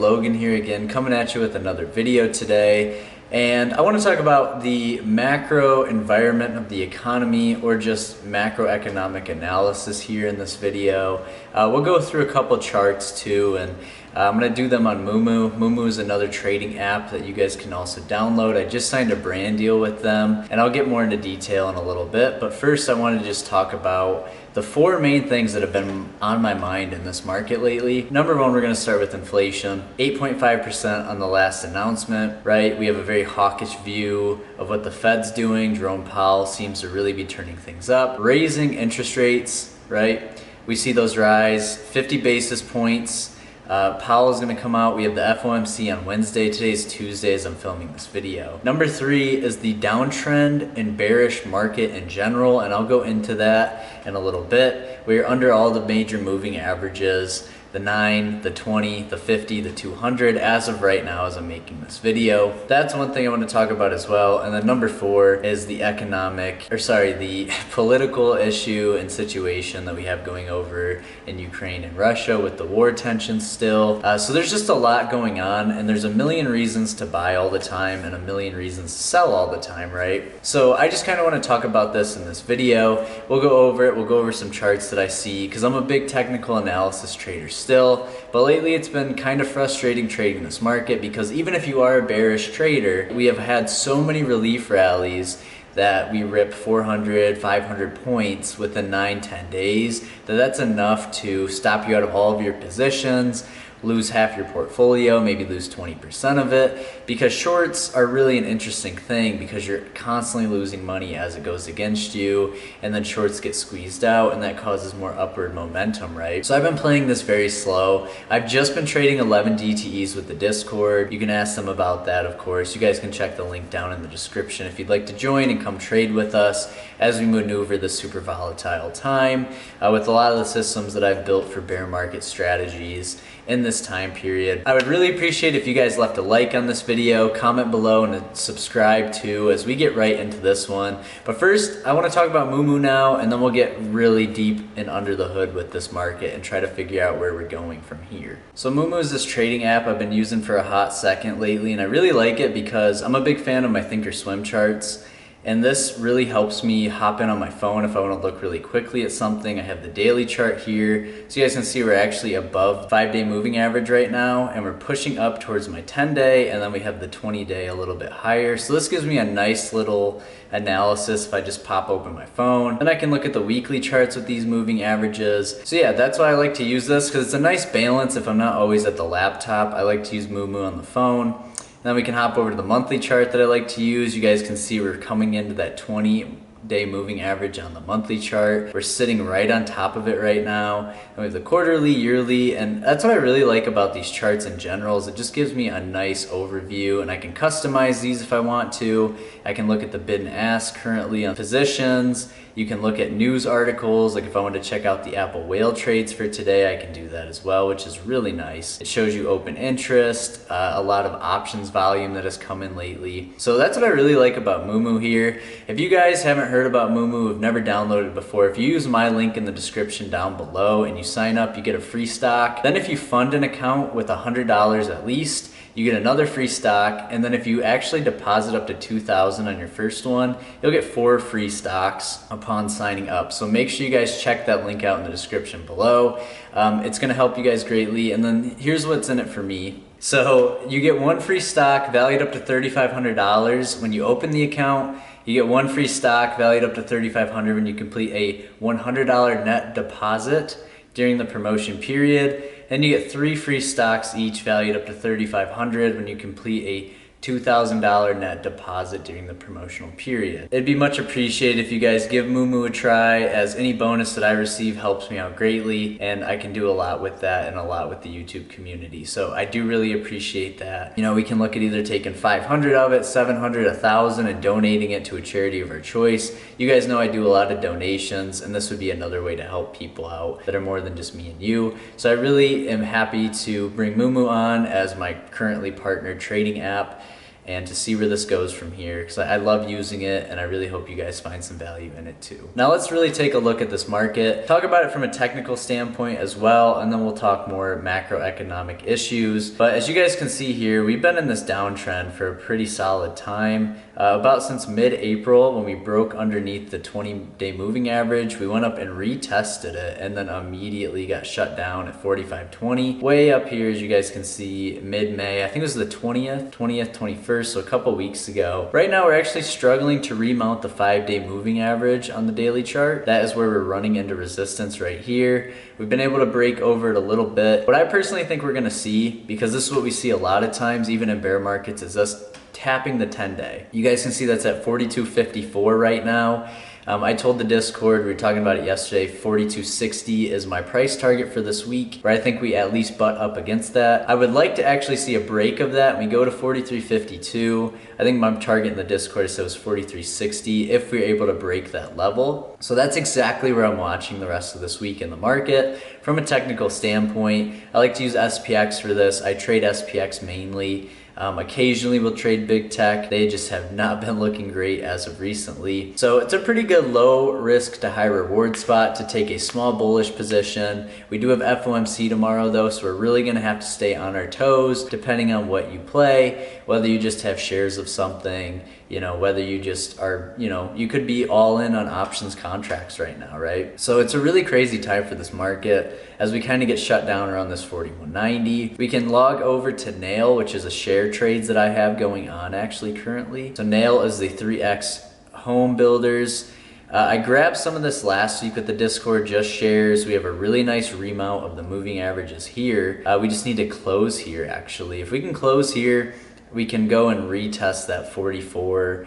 Logan here again, coming at you with another video today. And I want to talk about the macro environment of the economy, or just macroeconomic analysis here in this video. We'll go through a couple charts too, and I'm going to do them on MooMoo. MooMoo is another trading app that you guys can also download. I just signed a brand deal with them, and I'll get more into detail in a little bit. But first, I want to just talk about the four main things that have been on my mind in this market lately. Number one, we're going to start with inflation. 8.5% on the last announcement, right? We have a very hawkish view of what the Fed's doing. Jerome Powell seems to really be turning things up. Raising interest rates, right? We see those rise 50 basis points. Powell is going to come out. We have the FOMC on Wednesday. Today's Tuesday as I'm filming this video. Number three is the downtrend and bearish market in general, and I'll go into that in a little bit. We're under all the major moving averages, the 9, the 20, the 50, the 200 as of right now as I'm making this video. That's one thing I want to talk about as well. And then number four is the the political issue and situation that we have going over in Ukraine and Russia with the war tensions still. So there's just a lot going on, and there's a million reasons to buy all the time and a million reasons to sell all the time, right? So I just kind of want to talk about this in this video. We'll go over it. We'll go over some charts that I see, because I'm a big technical analysis trader still, but lately it's been kind of frustrating trading this market, because even if you are a bearish trader, we have had so many relief rallies that we rip 400, 500 points within 9-10 days, that's enough to stop you out of all of your positions, lose half your portfolio, maybe lose 20% of it, because shorts are really an interesting thing, because you're constantly losing money as it goes against you, and then shorts get squeezed out, and that causes more upward momentum, right? So I've been playing this very slow. I've just been trading 11 DTEs with the Discord. You can ask them about that, of course. You guys can check the link down in the description if you'd like to join and come trade with us as we maneuver this super volatile time with a lot of the systems that I've built for bear market strategies in this time period. I would really appreciate if you guys left a like on this video, comment below, and subscribe too as we get right into this one. But first, I want to talk about MooMoo now, and then we'll get really deep and under the hood with this market and try to figure out where we're going from here. So MooMoo is this trading app I've been using for a hot second lately, and I really like it because I'm a big fan of my Thinkorswim charts. And this really helps me hop in on my phone if I want to look really quickly at something. I have the daily chart here. So you guys can see we're actually above 5-day moving average right now, and we're pushing up towards my 10-day, and then we have the 20-day a little bit higher. So this gives me a nice little analysis if I just pop open my phone. Then I can look at the weekly charts with these moving averages. So yeah, that's why I like to use this, because it's a nice balance if I'm not always at the laptop. I like to use MooMoo on the phone. Then we can hop over to the monthly chart that I like to use. You guys can see we're coming into that 20-day moving average on the monthly chart. We're sitting right on top of it right now. And we have the quarterly, yearly, and that's what I really like about these charts in general, is it just gives me a nice overview, and I can customize these if I want to. I can look at the bid and ask currently on positions. You can look at news articles, like if I want to check out the Apple whale trades for today, I can do that as well, which is really nice. It shows you open interest, a lot of options volume that has come in lately. So that's what I really like about MooMoo here. If you guys haven't heard about MooMoo, have never downloaded it before, if you use my link in the description down below and you sign up, you get a free stock. Then if you fund an account with $100 at least, you get another free stock, and then if you actually deposit up to $2,000 on your first one, you'll get 4 free stocks upon signing up. So make sure you guys check that link out in the description below. It's gonna help you guys greatly. And then here's what's in it for me. So you get 1 free stock valued up to $3,500 when you open the account. You get 1 free stock valued up to $3,500 when you complete a $100 net deposit during the promotion period. Then you get 3 free stocks each valued up to $3,500 when you complete a $2,000 net deposit during the promotional period. It'd be much appreciated if you guys give MooMoo a try, as any bonus that I receive helps me out greatly, and I can do a lot with that and a lot with the YouTube community. So I do really appreciate that. You know, we can look at either taking 500 of it, 700, 1,000, and donating it to a charity of our choice. You guys know I do a lot of donations, and this would be another way to help people out that are more than just me and you. So I really am happy to bring MooMoo on as my currently partnered trading app. and to see where this goes from here, because I love using it and I really hope you guys find some value in it too. Now let's really take a look at this market, talk about it from a technical standpoint as well, and then we'll talk more macroeconomic issues. But as you guys can see here, we've been in this downtrend for a pretty solid time, about since mid-April when we broke underneath the 20-day moving average. We went up and retested it and then immediately got shut down at 45.20. Way up here, as you guys can see, mid-May, I think it was the 20th, 21st, so a couple weeks ago. Right now we're actually struggling to remount the 5-day moving average on the daily chart. That is where we're running into resistance right here. We've been able to break over it a little bit. What I personally think we're gonna see, because this is what we see a lot of times even in bear markets, is us tapping the 10-day. You guys can see that's at 42.54 right now. I told the Discord, we were talking about it yesterday, 42.60 is my price target for this week, where I think we at least butt up against that. I would like to actually see a break of that. We go to 43.52. I think my target in the Discord says 43.60 if we're able to break that level. So that's exactly where I'm watching the rest of this week in the market. From a technical standpoint, I like to use SPX for this. I trade SPX mainly. Occasionally we'll trade big tech. They just have not been looking great as of recently. So it's a pretty good low risk to high reward spot to take a small bullish position. We do have FOMC tomorrow though, so we're really gonna have to stay on our toes depending on what you play, whether you just have shares of something, whether you just are, you could be all in on options contracts right now, right? So it's a really crazy time for this market as we kind of get shut down around this 41.90. We can log over to Nail, which is a share trades that I have going on actually currently. So Nail is the 3X home builders. I grabbed some of this last week with the Discord, just shares. We have a really nice remount of the moving averages here. We just need to close here actually. If we can close here, we can go and retest that $44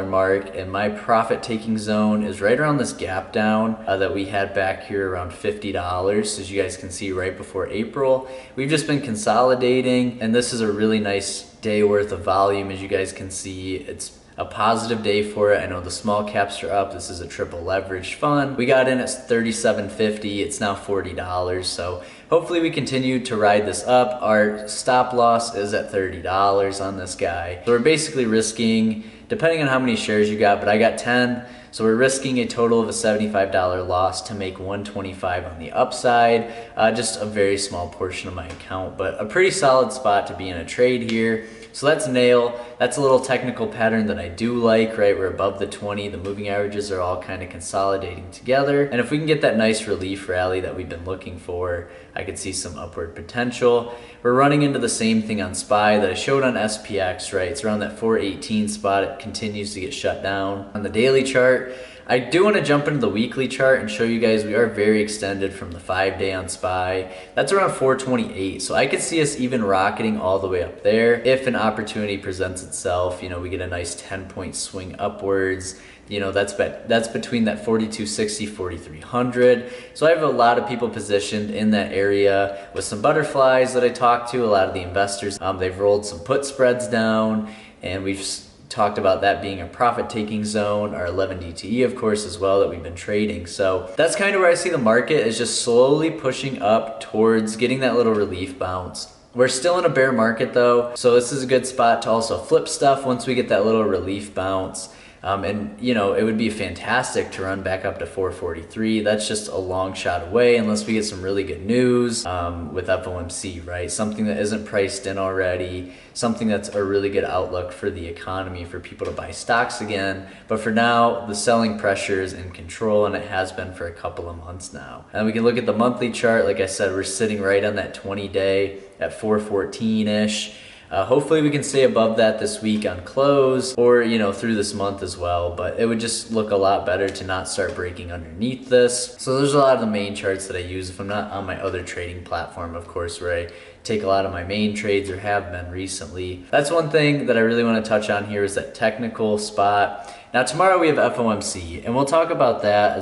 mark, and my profit taking zone is right around this gap down that we had back here around $50, as you guys can see right before April. We've just been consolidating, and this is a really nice day worth of volume. As you guys can see, it's a positive day for it. I know the small caps are up. This is a triple leverage fund. We got in at $37.50. It's now $40. So hopefully we continue to ride this up. Our stop loss is at $30 on this guy. So we're basically risking, depending on how many shares you got, but I got 10. So we're risking a total of a $75 loss to make $125 on the upside. Just a very small portion of my account, but a pretty solid spot to be in a trade here. So that's Nail. That's a little technical pattern that I do like, right? We're above the 20. The moving averages are all kind of consolidating together. And if we can get that nice relief rally that we've been looking for, I could see some upward potential. We're running into the same thing on SPY that I showed on SPX, right? It's around that 418 spot. It continues to get shut down. On the daily chart, I do want to jump into the weekly chart and show you guys we are very extended from the 5-day on SPY. That's around 428. So I could see us even rocketing all the way up there if an opportunity presents itself. We get a nice 10-point swing upwards. That's between that 4260, 4300. So I have a lot of people positioned in that area with some butterflies that I talked to, a lot of the investors. They've rolled some put spreads down, and we've talked about that being a profit taking zone, our 11 DTE of course as well that we've been trading. So that's kind of where I see the market is just slowly pushing up towards getting that little relief bounce. We're still in a bear market though, so this is a good spot to also flip stuff once we get that little relief bounce. It would be fantastic to run back up to 443. That's just a long shot away unless we get some really good news with FOMC, right? Something that isn't priced in already, something that's a really good outlook for the economy, for people to buy stocks again. But for now, the selling pressure is in control, and it has been for a couple of months now. And we can look at the monthly chart. Like I said, we're sitting right on that 20-day at 414-ish. Hopefully we can stay above that this week on close, or through this month as well, but it would just look a lot better to not start breaking underneath this. So there's a lot of the main charts that I use if I'm not on my other trading platform, of course, where I take a lot of my main trades or have been recently. That's one thing that I really want to touch on here is that technical spot. Now tomorrow we have FOMC, and we'll talk about that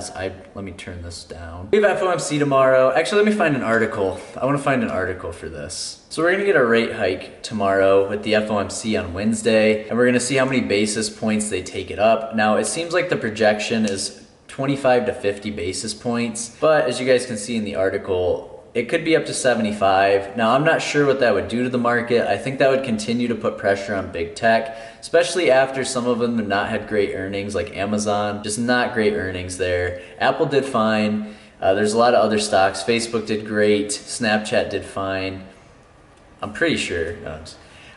let me turn this down. We have FOMC tomorrow. Actually, let me find an article. I want to find an article for this. So we're gonna get a rate hike tomorrow with the FOMC on Wednesday, and we're gonna see how many basis points they take it up. Now it seems like the projection is 25 to 50 basis points, but as you guys can see in the article, it could be up to 75. Now, I'm not sure what that would do to the market. I think that would continue to put pressure on big tech, especially after some of them have not had great earnings, like Amazon, just not great earnings there. Apple did fine. There's a lot of other stocks. Facebook did great. Snapchat did fine. I'm pretty sure.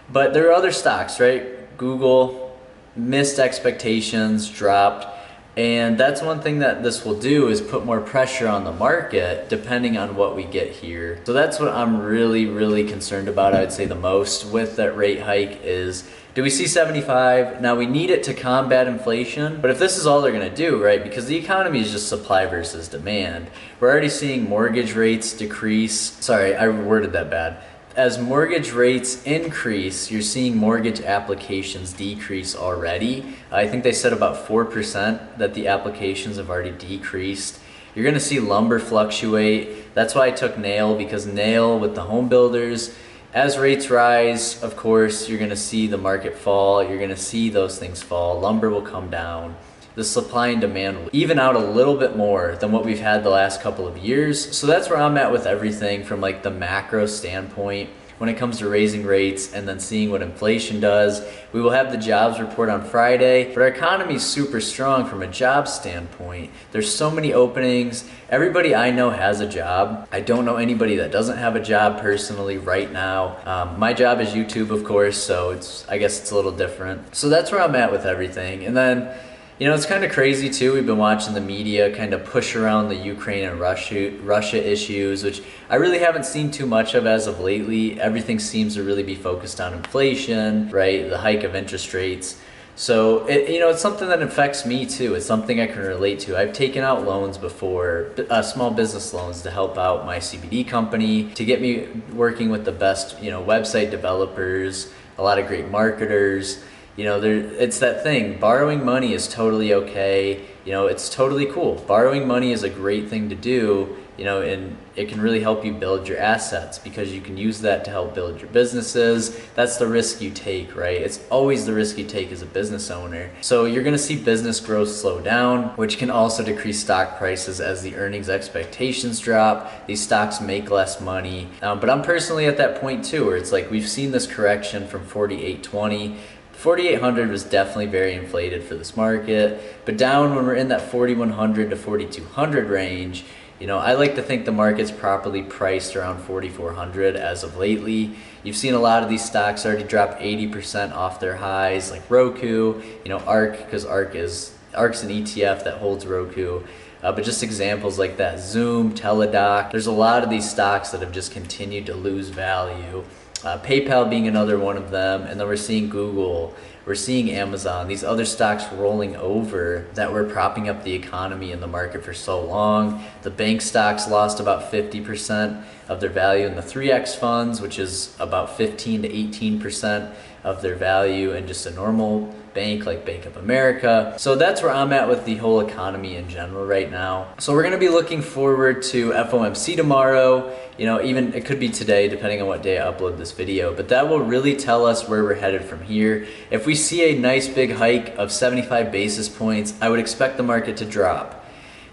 But there are other stocks, right? Google missed expectations, dropped. And that's one thing that this will do is put more pressure on the market depending on what we get here. So that's what I'm really concerned about, I would say the most with that rate hike is, do we see 75? Now we need it to combat inflation, but if this is all they're gonna do, right? Because the economy is just supply versus demand. We're already seeing mortgage rates decrease. Sorry, I worded that bad. As mortgage rates increase, you're seeing mortgage applications decrease already. I think they said about 4% that the applications have already decreased. You're gonna see lumber fluctuate. That's why I took nail, because nail with the home builders, as rates rise, of course, you're gonna see the market fall. You're gonna see those things fall. Lumber will come down. The supply and demand will even out a little bit more than what we've had the last couple of years. So that's where I'm at with everything from like the macro standpoint when it comes to raising rates and then seeing what inflation does. We will have the jobs report on Friday, but our economy is super strong from a job standpoint. There's so many openings. Everybody I know has a job. I don't know anybody that doesn't have a job personally right now. My job is YouTube, of course, so I guess it's a little different. So that's where I'm at with everything. And then, you know, it's kind of crazy too. We've been watching the media kind of push around the Ukraine and Russia issues, which I really haven't seen too much of as of lately. Everything seems to really be focused on inflation, right? The hike of interest rates. So, it's something that affects me too. It's something I can relate to. I've taken out loans before, small business loans to help out my CBD company, to get me working with the best, website developers, a lot of great marketers. It's that thing. Borrowing money is totally okay. It's totally cool. Borrowing money is a great thing to do, and it can really help you build your assets because you can use that to help build your businesses. That's the risk you take, right? It's always the risk you take as a business owner. So you're gonna see business growth slow down, which can also decrease stock prices as the earnings expectations drop. These stocks make less money. But I'm personally at that point too, where it's like we've seen this correction from 48.20. 4,800 was definitely very inflated for this market, but down when we're in that 4,100 to 4,200 range, I like to think the market's properly priced around 4,400 as of lately. You've seen a lot of these stocks already drop 80% off their highs, like Roku, ARK, because ARK's an ETF that holds Roku. But just examples like that, Zoom, Teladoc, there's a lot of these stocks that have just continued to lose value. PayPal being another one of them, and then we're seeing Google, we're seeing Amazon, these other stocks rolling over that were propping up the economy and the market for so long. The bank stocks lost about 50% of their value in the 3X funds, which is about 15 to 18% of their value in just a normal bank like Bank of America. So that's where I'm at with the whole economy in general right now. So we're gonna be looking forward to FOMC tomorrow. Even it could be today depending on what day I upload this video, but that will really tell us where we're headed from here. If we see a nice big hike of 75 basis points, I would expect the market to drop.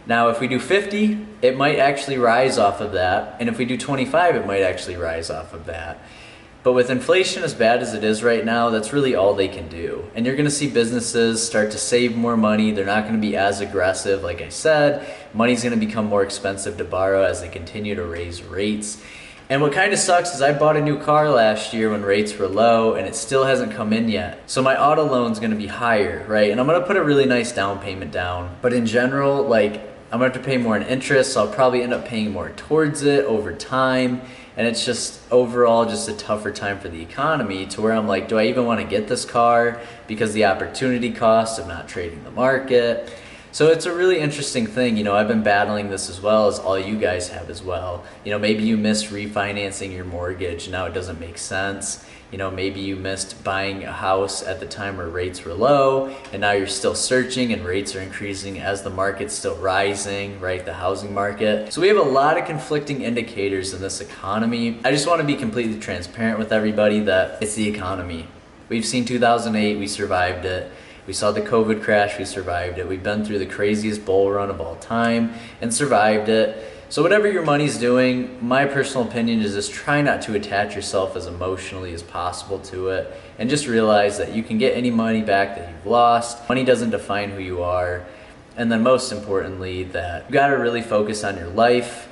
Now, if we do 50, it might actually rise off of that. And if we do 25, it might actually rise off of that. But with inflation as bad as it is right now, that's really all they can do. And you're gonna see businesses start to save more money. They're not gonna be as aggressive, like I said. Money's gonna become more expensive to borrow as they continue to raise rates. And what kind of sucks is I bought a new car last year when rates were low and it still hasn't come in yet. So my auto loan's gonna be higher, right? And I'm gonna put a really nice down payment down. But in general, I'm gonna have to pay more in interest, so I'll probably end up paying more towards it over time. And it's just overall just a tougher time for the economy to where I'm like, do I even want to get this car because the opportunity cost of not trading the market? So it's a really interesting thing. I've been battling this as well as all you guys have as well. Maybe you missed refinancing your mortgage. Now it doesn't make sense. Maybe you missed buying a house at the time where rates were low and now you're still searching and rates are increasing as the market's still rising, right? The housing market. So we have a lot of conflicting indicators in this economy. I just want to be completely transparent with everybody that it's the economy. We've seen 2008, we survived it. We saw the COVID crash, we survived it. We've been through the craziest bull run of all time and survived it. So whatever your money's doing, my personal opinion is just try not to attach yourself as emotionally as possible to it, and just realize that you can get any money back that you've lost. Money doesn't define who you are. And then most importantly, that you gotta really focus on your life.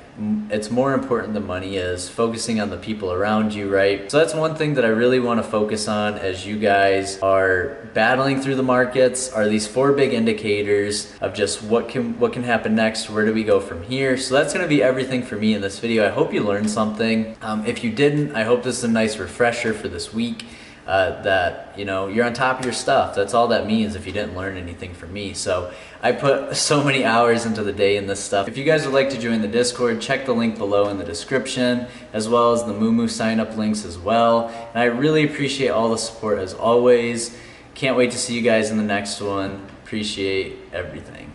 It's more important than money is, focusing on the people around you, right? So that's one thing that I really want to focus on as you guys are battling through the markets, are these 4 big indicators of just what can happen next, where do we go from here. So that's going to be everything for me in this video. I hope you learned something. If you didn't, I hope this is a nice refresher for this week. That you're on top of your stuff. That's all that means if you didn't learn anything from me. So I put so many hours into the day in this stuff. If you guys would like to join the Discord, check the link below in the description, as well as the MooMoo sign up links as well. And I really appreciate all the support as always. Can't wait to see you guys in the next one. Appreciate everything.